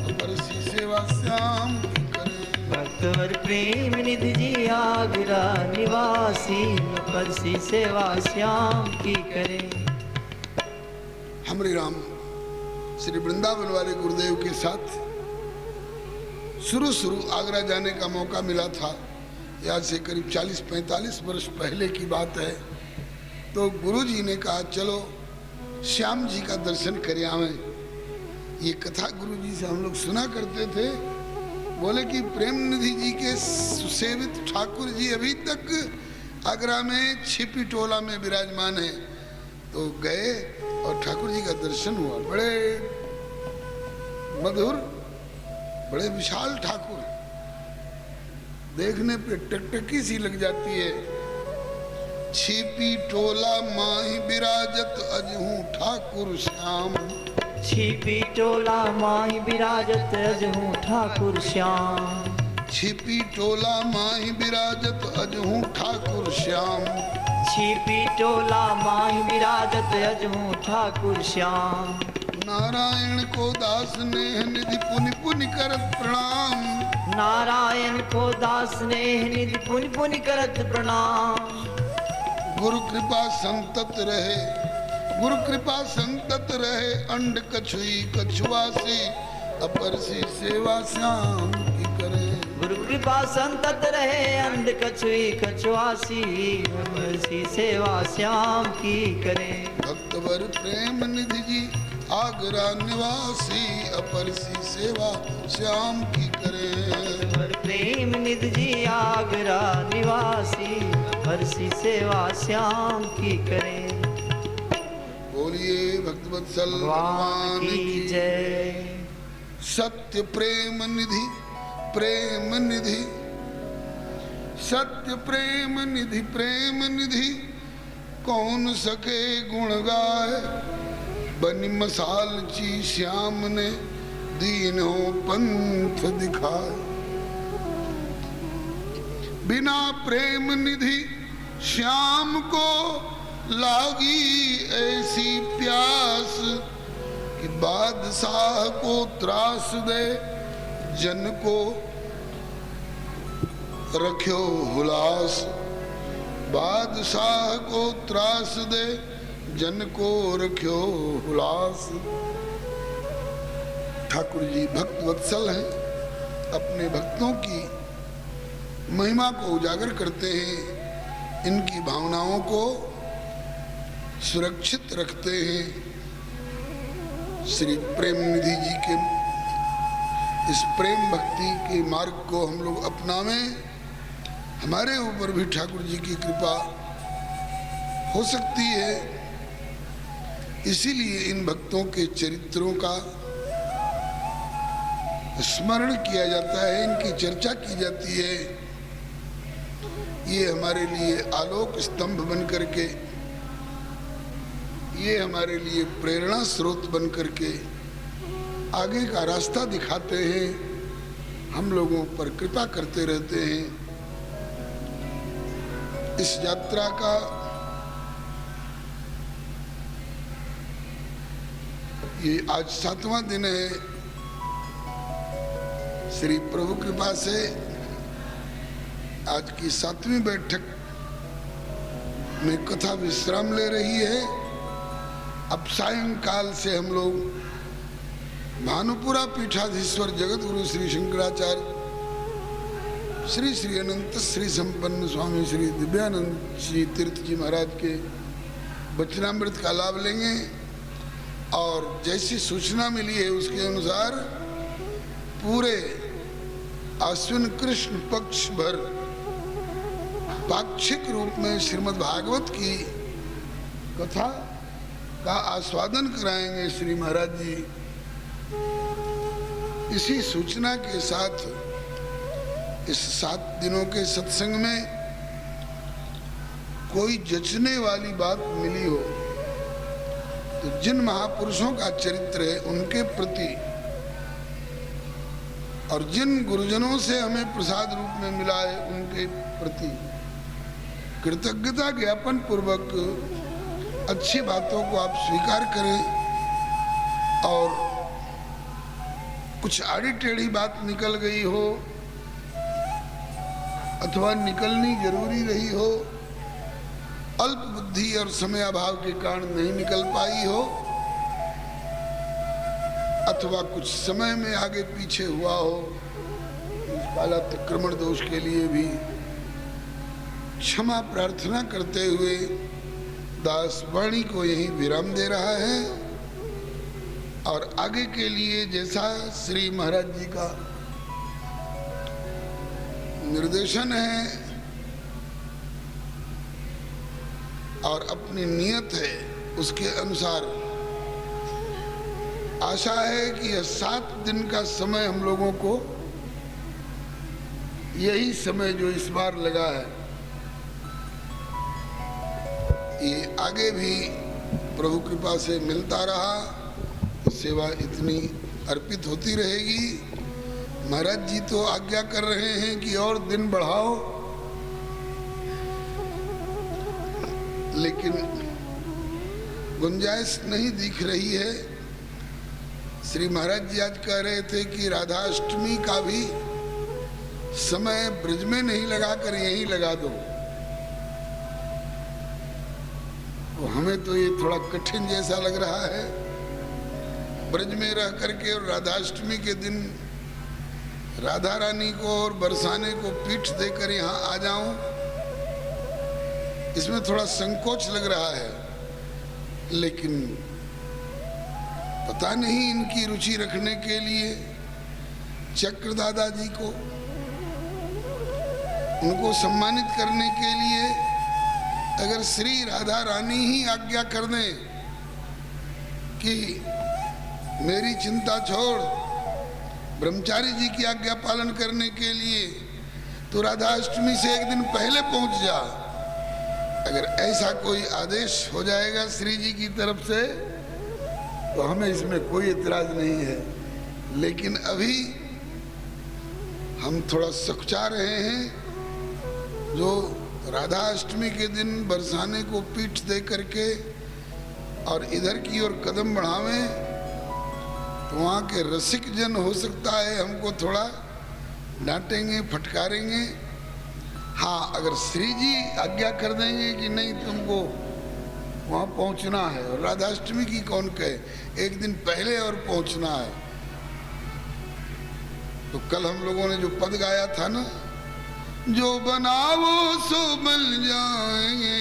अपरसी सेवा श्याम की करे। भक्तवर प्रेम निधि जी आगरा निवासी, अपरसी सेवा श्याम की करे। हमरे राम श्री वृंदावन वाले गुरुदेव के साथ शुरू आगरा जाने का मौका मिला था। आज से करीब 40-45 वर्ष पहले की बात है। तो गुरुजी ने कहा चलो श्याम जी का दर्शन कर आवें। ये कथा गुरुजी से हम लोग सुना करते थे। बोले कि प्रेम निधि जी के सुसेवित ठाकुर जी अभी तक आगरा में छिपी टोला में विराजमान है। तो गए और ठाकुर जी का दर्शन हुआ। बड़े मधुर, बड़े विशाल ठाकुर, देखने पे टकटकी सी लग जाती है। छिपी टोला माही विराजत अजहू ठाकुर श्याम। छिपी टोला माही विराजत अजहू ठाकुर श्याम। छिपी टोला माही विराजत अजहू ठाकुर श्याम। छिपी टोला माही विराजत अजहू ठाकुर श्याम। नारायण को दास नेह निधि पुनि पुनि करत प्रणाम। नारायण को दास नेह निधि पुनि पुनि करत प्रणाम। गुरु कृपा संतत रहे, गुरु कृपा संतत रहे, अंड कछुई कछुआसी, अपरसी सेवा श्याम की करे। गुरु कृपा संतत रहे, अंड कछुई कछुआसी, अपरसी सेवा श्याम की करे। भक्तवर प्रेम निधि जी आगरा निवासी, अपरसी सेवा श्याम की करे। भक्तवर प्रेम निधि जी आगरा निवासी, अपरसी सेवा श्याम की करे। बोलिए भक्तवत्सल भगवान की जय। सत्य प्रेम निधि, प्रेम निधि, सत्य प्रेम निधि, प्रेम निधि, कौन सके गुण गाए। बनी मसाल ची श्याम ने दीनों पंथ दिखाए। बिना प्रेम निधि श्याम को लागी ऐसी प्यास, कि बादशाह को त्रास दे, जन को रख्यो हुलास। बादशाह को त्रास दे, जन को रख्यो हुलास। ठाकुर जी भक्त वत्सल हैं, अपने भक्तों की महिमा को उजागर करते हैं, इनकी भावनाओं को सुरक्षित रखते हैं। श्री प्रेम निधि जी के इस प्रेम भक्ति के मार्ग को हम लोग अपनावें, हमारे ऊपर भी ठाकुर जी की कृपा हो सकती है। इसीलिए इन भक्तों के चरित्रों का स्मरण किया जाता है, इनकी चर्चा की जाती है, ये हमारे लिए आलोक स्तंभ बन करके, ये हमारे लिए प्रेरणा स्रोत बन करके आगे का रास्ता दिखाते हैं, हम लोगों पर कृपा करते रहते हैं। इस यात्रा का ये आज 7वां दिन है। श्री प्रभु कृपा से आज की 7वीं बैठक में कथा विश्राम ले रही है। अब सायंकाल से हम लोग भानुपुरा पीठाधीश्वर जगत गुरु श्री शंकराचार्य श्री श्री अनंत श्री संपन्न स्वामी श्री दिव्यानंद श्री तीर्थ जी महाराज के वचनामृत का लाभ लेंगे। और जैसी सूचना मिली है उसके अनुसार पूरे आश्विन कृष्ण पक्ष भर पाक्षिक रूप में श्रीमद् भागवत की कथा का आस्वादन कराएंगे श्री महाराज जी। इसी सूचना के साथ इस 7 दिनों के सत्संग में कोई जचने वाली बात मिली हो तो जिन महापुरुषों का चरित्र है उनके प्रति और जिन गुरुजनों से हमें प्रसाद रूप में मिला है उनके प्रति कृतज्ञता ज्ञापन पूर्वक अच्छी बातों को आप स्वीकार करें। और कुछ आड़ी टेढ़ी बात निकल गई हो अथवा निकलनी जरूरी रही हो, अल्प बुद्धि और समय अभाव के कारण नहीं निकल पाई हो, अथवा कुछ समय में आगे पीछे हुआ हो, कालातिक्रमण दोष के लिए भी क्षमा प्रार्थना करते हुए दास वाणी को यहीं विराम दे रहा है। और आगे के लिए जैसा श्री महाराज जी का निर्देशन है और अपनी नियत है उसके अनुसार आशा है कि यह 7 दिन का समय हम लोगों को यही समय जो इस बार लगा है ये आगे भी प्रभु कृपा से मिलता रहा, सेवा इतनी अर्पित होती रहेगी। महाराज जी तो आज्ञा कर रहे हैं कि और दिन बढ़ाओ, लेकिन गुंजाइश नहीं दिख रही है। श्री महाराज जी आज कह रहे थे कि राधाष्टमी का भी समय ब्रज में नहीं लगाकर यहीं लगा दो। तो हमें तो ये थोड़ा कठिन जैसा लग रहा है, ब्रज में रह करके और राधाष्टमी के दिन राधा रानी को और बरसाने को पीठ देकर यहाँ आ जाऊं, इसमें थोड़ा संकोच लग रहा है। लेकिन पता नहीं इनकी रुचि रखने के लिए चक्र दादाजी को, उनको सम्मानित करने के लिए अगर श्री राधा रानी ही आज्ञा कर दें कि मेरी चिंता छोड़, ब्रह्मचारी जी की आज्ञा पालन करने के लिए तो राधाष्टमी से एक दिन पहले पहुंच जा, अगर ऐसा कोई आदेश हो जाएगा श्री जी की तरफ से तो हमें इसमें कोई इतराज नहीं है। लेकिन अभी हम थोड़ा सकुचा रहे हैं। जो राधा अष्टमी के दिन बरसाने को पीठ दे करके और इधर की ओर कदम बढ़ावें तो वहाँ के रसिक जन हो सकता है हमको थोड़ा डांटेंगे, फटकारेंगे। हाँ, अगर श्री जी आज्ञा कर देंगे कि नहीं तुमको वहाँ पहुँचना है, और राधाष्टमी की कौन कहे, एक दिन पहले और पहुँचना है। तो कल हम लोगों ने जो पद गाया था ना, जो बनाओ सो बन जाएंगे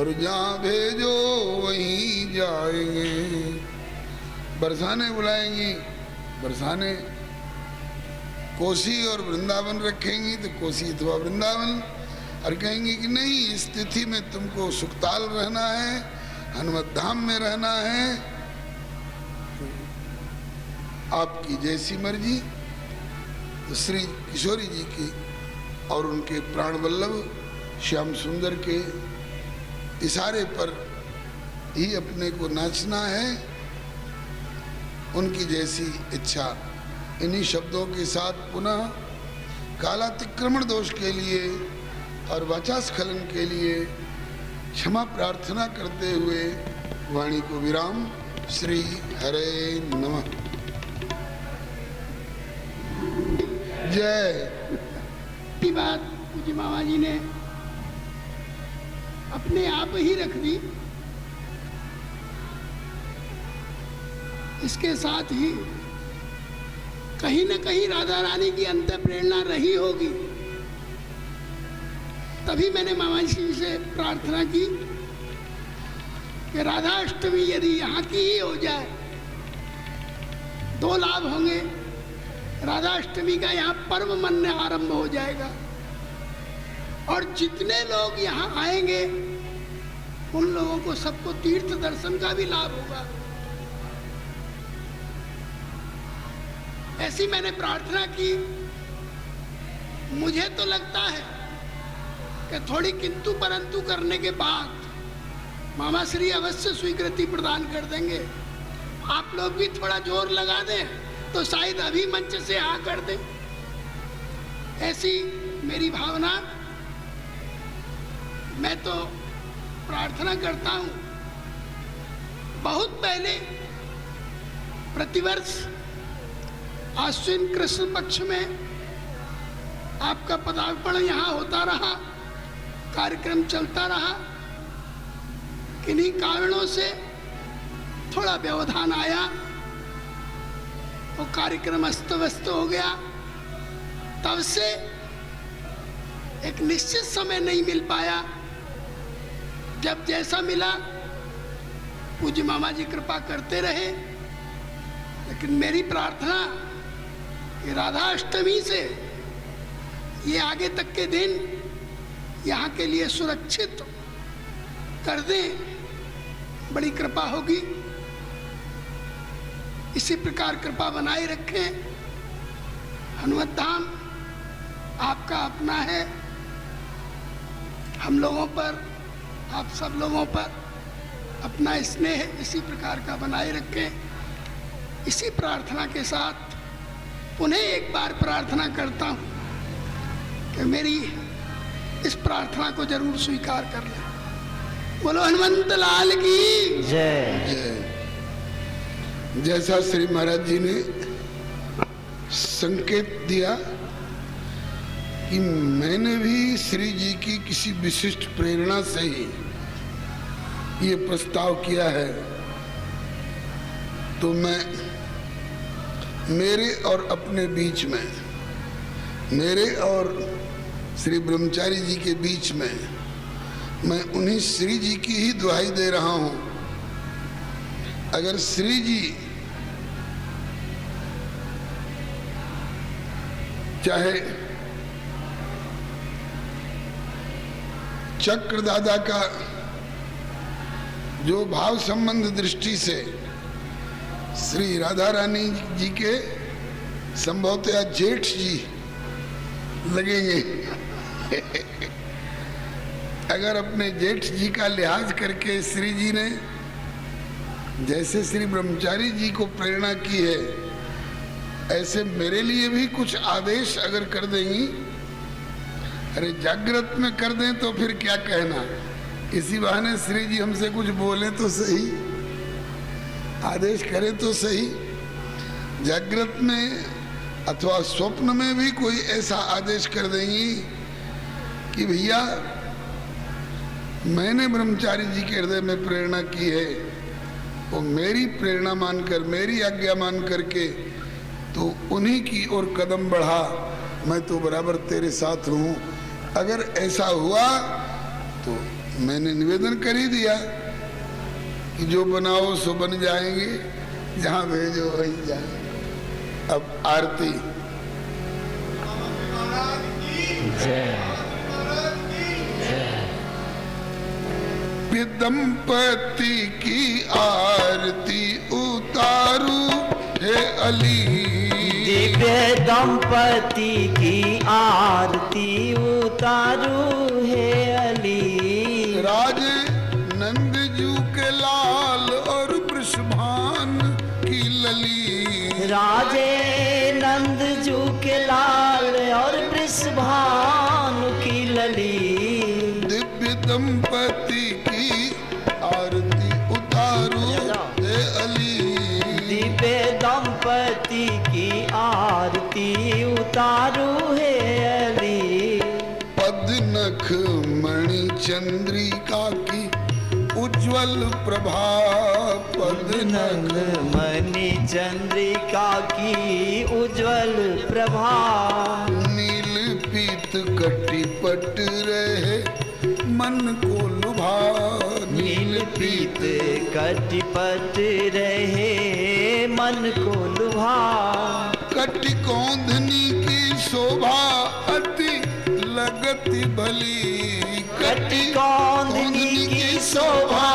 और जहाँ भेजो वहीं जाएंगे। बरसाने बुलाएंगी, बरसाने कोसी और वृंदावन रखेंगी तो कोसी अथवा वृंदावन, और कहेंगे कि नहीं इस तिथि में तुमको सुखताल रहना है, हनुमत धाम में रहना है, आपकी जैसी मर्जी। तो श्री किशोरी जी की और उनके प्राण वल्लभ श्याम सुंदर के इशारे पर ही अपने को नाचना है, उनकी जैसी इच्छा। इन्हीं शब्दों के साथ पुनः कालातिक्रमण दोष के लिए और वाचास्खलन के लिए क्षमा प्रार्थना करते हुए वाणी को विराम। श्री हरे नमः। जय। की बात पूज्य मामा जी ने अपने आप ही रख दी। इसके साथ ही कहीं न कहीं राधा रानी की अंत प्रेरणा रही होगी। तभी मैंने मामा जी से प्रार्थना की कि राधाष्टमी यदि यहाँ की ही हो जाए, दो लाभ होंगे। राधाष्टमी का यहाँ पर्व मनने आरंभ हो जाएगा और जितने लोग यहाँ आएंगे उन लोगों को सबको तीर्थ दर्शन का भी लाभ होगा। ऐसी मैंने प्रार्थना की। मुझे तो लगता है कि थोड़ी किंतु परंतु करने के बाद मामा श्री अवश्य स्वीकृति प्रदान कर देंगे। आप लोग भी थोड़ा जोर लगा दें तो शायद अभी मंच से हाँ कर दें, ऐसी मेरी भावना। मैं तो प्रार्थना करता हूँ, बहुत पहले प्रतिवर्ष आश्विन कृष्ण पक्ष में आपका पदार्पण यहाँ होता रहा, कार्यक्रम चलता रहा। किन्हीं कारणों से थोड़ा व्यवधान आया, वो कार्यक्रम अस्त व्यस्त हो गया। तब से एक निश्चित समय नहीं मिल पाया। जब जैसा मिला पूज्य मामा जी कृपा करते रहे। लेकिन मेरी प्रार्थना कि राधाष्टमी से ये आगे तक के दिन यहाँ के लिए सुरक्षित कर दें, बड़ी कृपा होगी। इसी प्रकार कृपा बनाए रखें। हनुमत धाम आपका अपना है, हम लोगों पर, आप सब लोगों पर अपना स्नेह इसी प्रकार का बनाए रखें। इसी प्रार्थना के साथ पुनः एक बार प्रार्थना करता हूँ कि मेरी इस प्रार्थना को जरूर स्वीकार कर लें। बोलो हनुमंत लाल की जय। जय। जैसा श्री महाराज जी ने संकेत दिया कि मैंने भी श्री जी की किसी विशिष्ट प्रेरणा से ही ये प्रस्ताव किया है, तो मैं मेरे और अपने बीच में, मेरे और श्री ब्रह्मचारी जी के बीच में, मैं उन्हीं श्री जी की ही दुहाई दे रहा हूं। अगर श्री जी चाहे चक्र दादा का जो भाव संबंध दृष्टि से श्री राधा रानी जी के संभवतः जेठ जी लगेंगे, अगर अपने जेठ जी का लिहाज करके श्री जी ने जैसे श्री ब्रह्मचारी जी को प्रेरणा की है, ऐसे मेरे लिए भी कुछ आदेश अगर कर देंगी, अरे जागृत में कर दें तो फिर क्या कहना। इसी बहाने श्री जी हमसे कुछ बोले तो सही, आदेश करें तो सही। जागृत में अथवा स्वप्न में भी कोई ऐसा आदेश कर देंगी कि भैया मैंने ब्रह्मचारी जी के हृदय में प्रेरणा की है, वो मेरी प्रेरणा मानकर, मेरी आज्ञा मान करके तो उन्हीं की ओर कदम बढ़ा, मैं तो बराबर तेरे साथ हूँ। अगर ऐसा हुआ तो मैंने निवेदन कर ही दिया कि जो बनाओ सो बन जाएंगे, जहाँ भेजो वहीं जाएंगे। अब आरती। दंपति की आरती उतारू हे अली। दिव्य दंपति की आरती उतारू हे अली। राजे नंदजू के लाल और वृषभान की लली। राजे नंदजू के लाल और वृषभानु की लली। दिव्य दंपति की आरती उतारू हे अली। दिव्य दंपति की आरती उतारू है अली। पद्मनख मणि चंद्रिका की उज्जवल प्रभा। पद्मनख मणि चंद्रिका की उज्जवल प्रभा। नील पीत कटिपट रहे मन को लुभा। नील पीत कटिपट रहे मन को लुभा। कटिकौंधनी की शोभा अति लगति भली। कटिकौंधनी की शोभा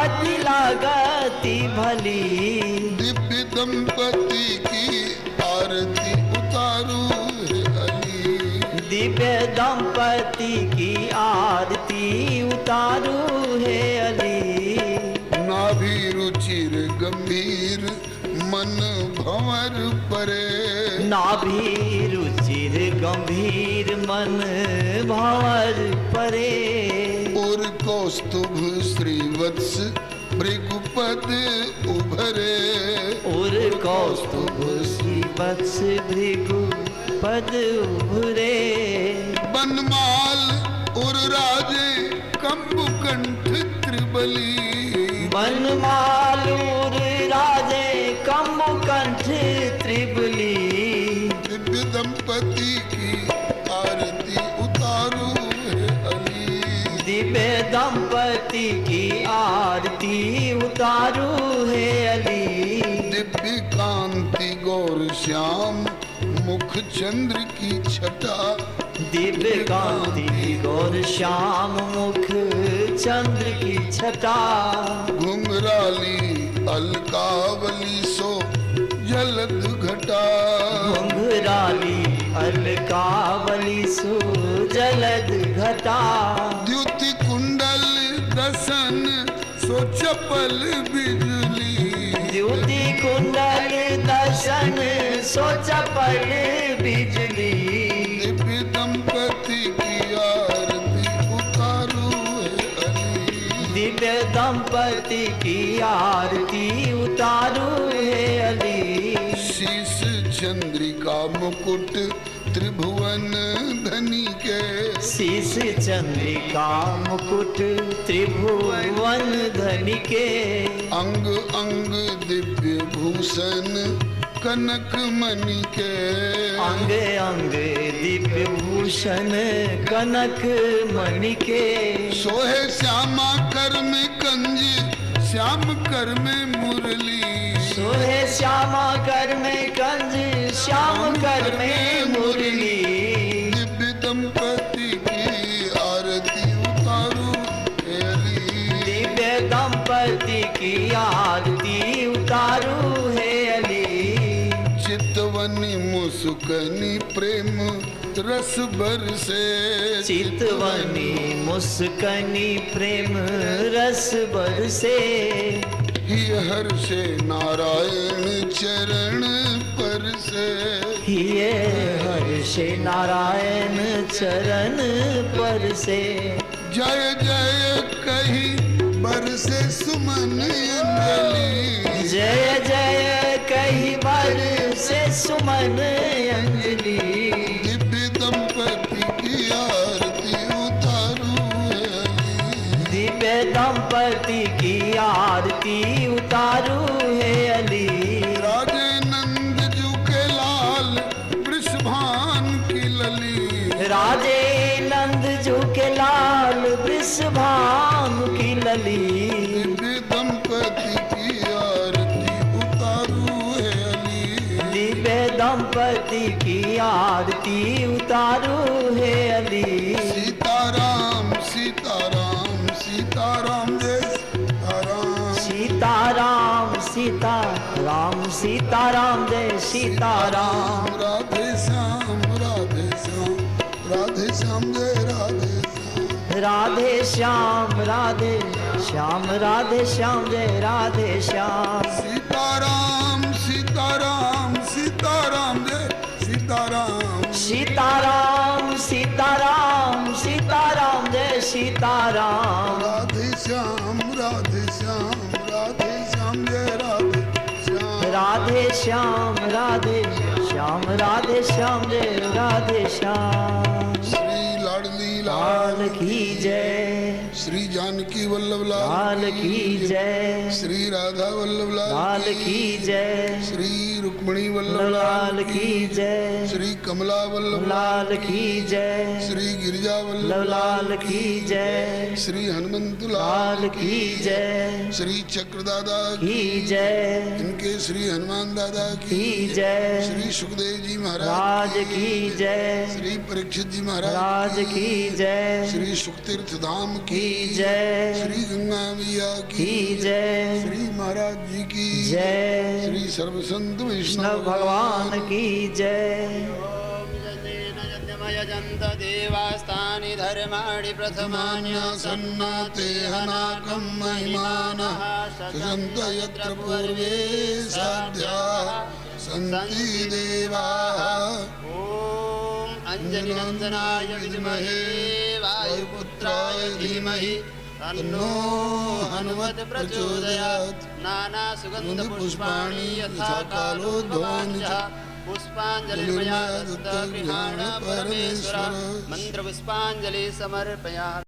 अति लगति भली। दिव्य दंपति की आरती उतारू हे अली। दिव्य दंपति की आरती उतारू है अली। नाभि रुचिर गंभीर मन भंवर परे। नाभि रुचिर गंभीर मन भंवर परे। और कौस्तुभ श्रीवत्स भृगुपद उभरे। और कौस्तुभ श्रीवत्स भृगु पद उभरे। बनमाल और राजे कंबुकंठ त्रिबली। बनमाल और राजे कंबुकंठ त्रिबली। दिव्य दंपति की आरती उतारू हे अली। दिव्य दंपति की आरती उतारू है अली। दिव्य कांति गौर श्याम मुख चंद्र की छटा। दिव्य कांति गौर श्याम मुख चंद्र की छटा। घुंघराली अलकावली सो जलद घटा। घुंघराली अलकावली सो जलद घटा। द्युति कुंडल दसन सो चपल बिजली। द्युति कुंडल दर्शन सो चपल बिजली। दिव्य दंपति की आरती उतारू हे अली। दिव्य दंपति की आरती उतारू है अली। शीश चंद्रिका मुकुट त्रिभुवन धनी के। शीश चंद्रिका मुकुट त्रिभुवन धनी के। अंग अंग दिव्य भूषण कनक मणि के। अंग अंग दिव्य भूषण कनक मणि के। सोहे श्यामा कर में कंज श्याम कर में मुरली। सोहे श्यामा कर में कंज श्याम कर में मुरली। दिव्य दंपति की आरती उतारू हे अली। दिव्य दंपति की आरती उतारू है अली। चितवनी मुस्कनी प्रेम रस बरसे। चितवनी मुस्कनी प्रेम रस बरसे। ही हर्षे नारायण चरण परसे। ये हर्षे नारायण चरण परसे। जय जय कही बरसे सुमन अंजलि। जय जय कही बरसे सुमन अंजलि। दिव्य दंपति की आरती उतारू हे अली। दिव्य दंपति की आरती उतारू है अली। राजे नंदजू के लाल वृषभान की लली। राजे नंदजू के लाल वृषभानु की लली। दिव्य दंपति की आरती उतारू हे अली। दिव्य दंपति की आरती उतारू है अली। सीताराम सीताराम सीताराम जय सीताराम। सीताराम सीताराम सीताराम जय सीताराम राधे श्याम राधे श्याम राधे श्याम जय राधे श्याम राधे श्याम राधे श्याम राधे श्याम जय राधे श्याम सीताराम सीताराम सीताराम जय सीताराम सीताराम सीताराम सीताराम जय सीताराम राधे श्याम राधे श्याम राधे श्याम जय राधे श्याम राधे श्याम राधे श्याम राधे श्याम जय राधे श्याम श्री लाडली लाल की जय श्री जानकी वल्लभ लाल की जय श्री राधा वल्लभ लाल की जय श्री रुक्मणी वल्लभ लाल की जय श्री कमला वल्लभ लाल की जय श्री गिरिजा वल्लभ लाल की जय श्री हनुमंत लाल की जय श्री चक्र दादा की जय इनके श्री हनुमान दादा की जय श्री सुखदेव जी महाराज राज की जय श्री परीक्षित जी महाराज राज की जय श्री सुखतीर्थ धाम की जय श्री गंगा मैया की जय श्री महाराज जी की जय श्री सर्व संत कृष्ण वैष्णव भगवान की जय यजन्त देवास्तानि धर्माणि प्रथमान्यासन्नाते हनाकं महिमानः सजन्त यत्र पूर्वे साध्याः सन्ति देवाः ॐ अञ्जलिनन्दनाय विद्महे वायुपुत्राय धीमहि तन्नो हनुमत् प्रचोदयात् नानासुगन्धपुष्पाणि यथा कालोद्भवानि च पुष्पाञ्जलिर्मया दत्तगृहाण परमेश्वर मन्त्रपुष्पाञ्जलि समर्पयामि।